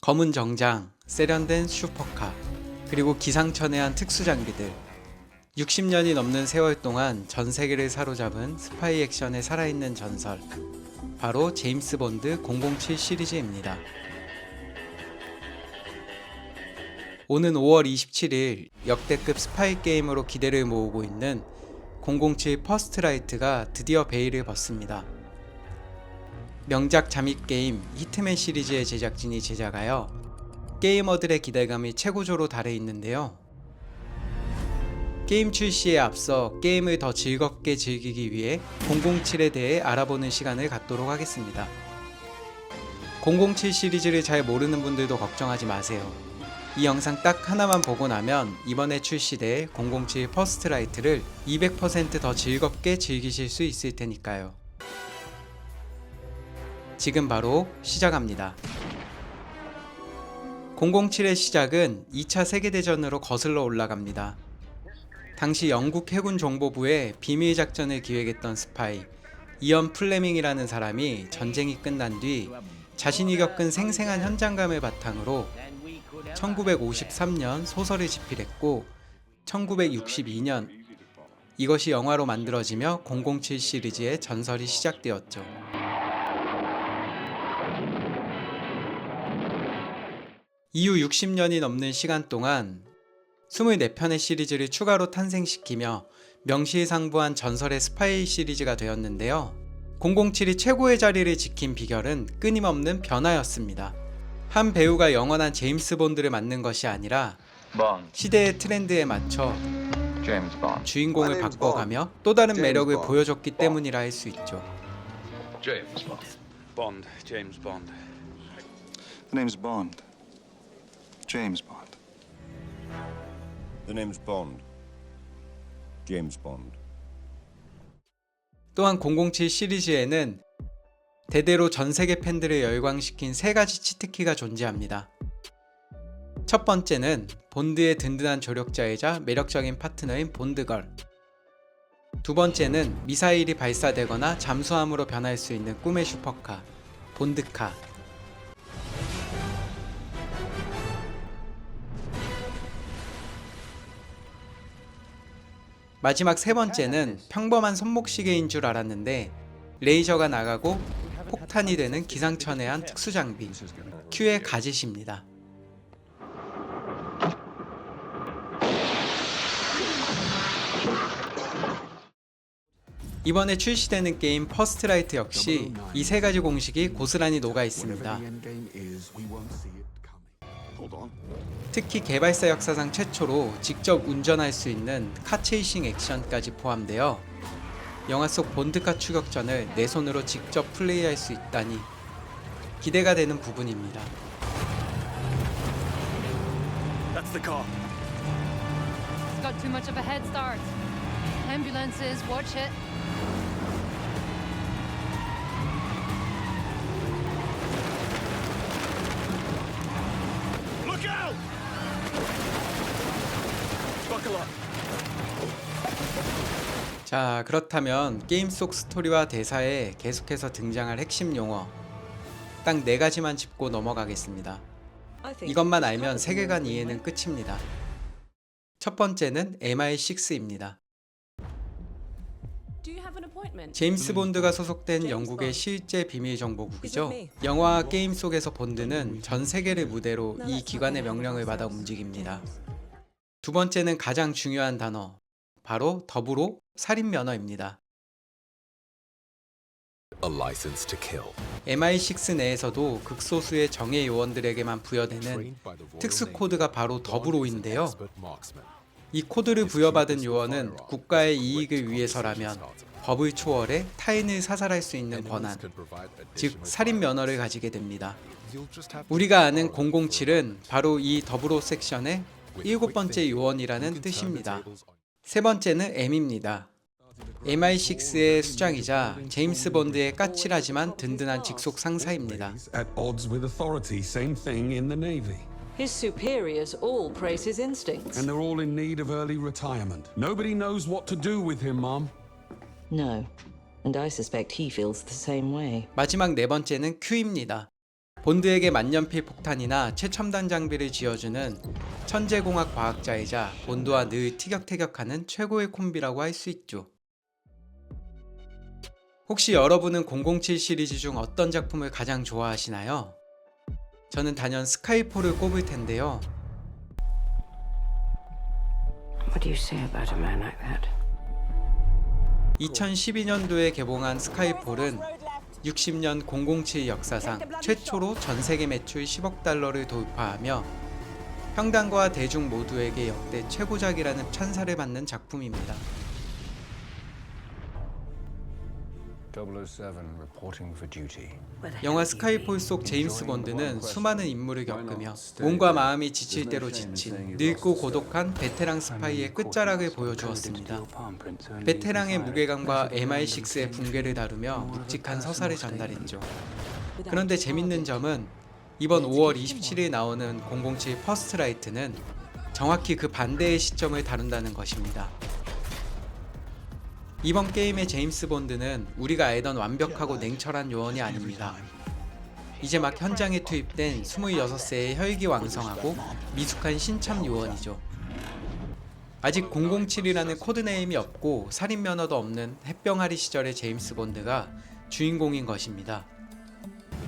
검은 정장, 세련된 슈퍼카, 그리고 기상천외한 특수장비들. 60년이 넘는 세월 동안 전 세계를 사로잡은 스파이 액션의 살아있는 전설. 바로 제임스 본드 007 시리즈입니다. 오는 5월 27일 역대급 스파이 게임으로 기대를 모으고 있는 007 퍼스트라이트가 드디어 베일을 벗습니다. 명작 잠입게임 히트맨 시리즈의 제작진이 제작하여 게이머들의 기대감이 최고조로 달해 있는데요. 게임 출시에 앞서 게임을 더 즐겁게 즐기기 위해 007에 대해 알아보는 시간을 갖도록 하겠습니다. 007 시리즈를 잘 모르는 분들도 걱정하지 마세요. 이 영상 딱 하나만 보고 나면 이번에 출시될 007 퍼스트라이트를 200% 더 즐겁게 즐기실 수 있을 테니까요. 지금 바로 시작합니다. 007의 시작은 2차 세계대전으로 거슬러 올라갑니다. 당시 영국 해군 정보부에 비밀 작전을 기획했던 스파이 이언 플레밍이라는 사람이 전쟁이 끝난 뒤 자신이 겪은 생생한 현장감을 바탕으로 1953년 소설을 집필했고 1962년 이것이 영화로 만들어지며 007 시리즈의 전설이 시작되었죠. 이후 60년이 넘는 시간 동안 24편의 시리즈를 추가로 탄생시키며 명실상부한 전설의 스파이 시리즈가 되었는데요. 007이 최고의 자리를 지킨 비결은 끊임없는 변화였습니다. 한 배우가 영원한 제임스 본드를 맡는 것이 아니라 시대의 트렌드에 맞춰 주인공을 바꿔가며 또 다른 매력을 보여줬기 때문이라 할 수 있죠. James Bond. James Bond. The name's Bond. James Bond. The name's Bond. James Bond. 또한 007 시리즈에는 대대로 전 세계 팬들을 열광시킨 세 가지 치트키가 존재합니다. 첫 번째는 본드의 든든한 조력자이자 매력적인 파트너인 본드걸. 두 번째는 미사일이 발사되거나 잠수함으로 변할 수 있는 꿈의 슈퍼카, 본드카. 마지막 세 번째는 평범한 손목시계인 줄 알았는데 레이저가 나가고 폭탄이 되는 기상천외한 특수장비, Q의 가짓입니다. 이번에 출시되는 게임 퍼스트라이트 역시 이 세 가지 공식이 고스란히 녹아 있습니다. 특히 개발사 역사상 최초로 직접 운전할 수 있는 카체이싱 액션까지 포함되어 영화 속 본드카 추격전을 내 손으로 직접 플레이할 수 있다니 기대가 되는 부분입니다. That's the car. It's got too much of a head start. Ambulances, watch it. Look out! Buckle up. 자, 그렇다면 게임 속 스토리와 대사에 계속해서 등장할 핵심 용어 딱 4가지만 짚고 넘어가겠습니다. 이것만 알면 세계관 이해는 끝입니다. 첫 번째는 MI6입니다. 제임스 본드가 소속된 영국의 실제 비밀정보국이죠. 영화와 게임 속에서 본드는 전 세계를 무대로 이 기관의 명령을 받아 움직입니다. 두 번째는 가장 중요한 단어, 바로 더불어 살인 면허입니다. A license to kill. MI6 내에서도 극소수의 정예 요원들에게만 부여되는 특수 코드가 바로 더불어인데요. 이 코드를 부여받은 요원은 국가의 이익을 위해서라면 법을 초월해 타인을 사살할 수 있는 권한, 즉 살인 면허를 가지게 됩니다. 우리가 아는 007은 바로 이 더불어 섹션의 7번째 요원이라는 뜻입니다. 세 번째는 M입니다. MI6의 수장이자 제임스 본드의 까칠하지만 든든한 직속 상사입니다. At odds with authority, same thing in the Navy. His superiors all praise his instincts. And they're all in need of early retirement. Nobody knows what to do with him, Mom. No, and I suspect he feels the same way. 마지막 네 번째는 Q입니다. 본드에게 만년필 폭탄이나 최첨단 장비를 쥐어주는 천재공학 과학자이자 본드와 늘 티격태격하는 최고의 콤비라고 할 수 있죠. 혹시 여러분은 007 시리즈 중 어떤 작품을 가장 좋아하시나요? 저는 단연 스카이폴을 꼽을 텐데요. What do you say about a man like that? 2012년도에 개봉한 스카이폴은 60년 007 역사상 최초로 전 세계 매출 10억 달러를 돌파하며 평단과 대중 모두에게 역대 최고작이라는 찬사를 받는 작품입니다. 007 reporting for duty. 영화 스카이폴 속 제임스 본드는 수많은 임무를 겪으며 몸과 마음이 지칠 대로 지친 늙고 고독한 베테랑 스파이의 끝자락을 보여주었습니다. 베테랑의 무게감과 MI6의 붕괴를 다루며 묵직한 서사를 전달했죠. 그런데 재밌는 점은 이번 5월 27일 나오는 007 퍼스트라이트는 정확히 그 반대의 시점을 다룬다는 것입니다. 이번 게임의 제임스 본드는 우리가 알던 완벽하고 냉철한 요원이 아닙니다. 이제 막 현장에 투입된 26세의 혈기왕성하고 미숙한 신참 요원이죠. 아직 007이라는 코드네임이 없고 살인 면허도 없는 햇병아리 시절의 제임스 본드가 주인공인 것입니다.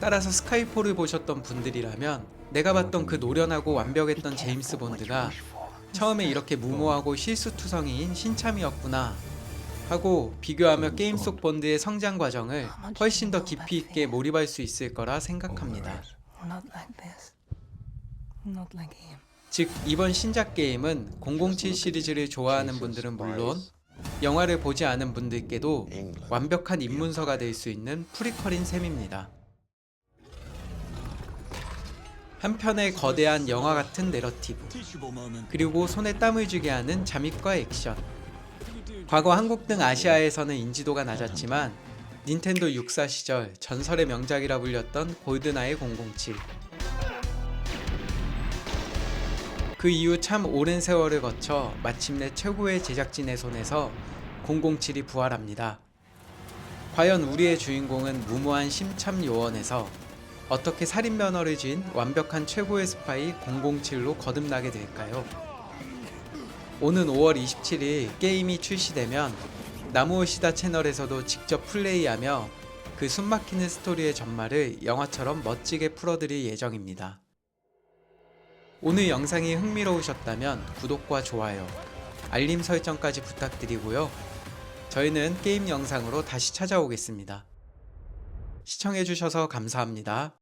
따라서 스카이폴을 보셨던 분들이라면 내가 봤던 그 노련하고 완벽했던 제임스 본드가 처음에 이렇게 무모하고 실수투성이인 신참이었구나 하고 비교하며 게임 속 본드의 성장 과정을 훨씬 더 깊이 있게 몰입할 수 있을 거라 생각합니다. 즉 이번 신작 게임은 007 시리즈를 좋아하는 분들은 물론 영화를 보지 않은 분들께도 완벽한 입문서가 될 수 있는 프리퀄인 셈입니다. 한편의 거대한 영화 같은 내러티브, 그리고 손에 땀을 쥐게 하는 잠입과 액션. 과거 한국 등 아시아에서는 인지도가 낮았지만 닌텐도 64 시절 전설의 명작이라 불렸던 골든아이 007. 그 이후 참 오랜 세월을 거쳐 마침내 최고의 제작진의 손에서 007이 부활합니다. 과연 우리의 주인공은 무모한 심참 요원에서 어떻게 살인 면허를 쥔 완벽한 최고의 스파이 007로 거듭나게 될까요? 오는 5월 27일 게임이 출시되면 나무오시다 채널에서도 직접 플레이하며 그 숨막히는 스토리의 전말을 영화처럼 멋지게 풀어드릴 예정입니다. 오늘 영상이 흥미로우셨다면 구독과 좋아요, 알림 설정까지 부탁드리고요. 저희는 게임 영상으로 다시 찾아오겠습니다. 시청해주셔서 감사합니다.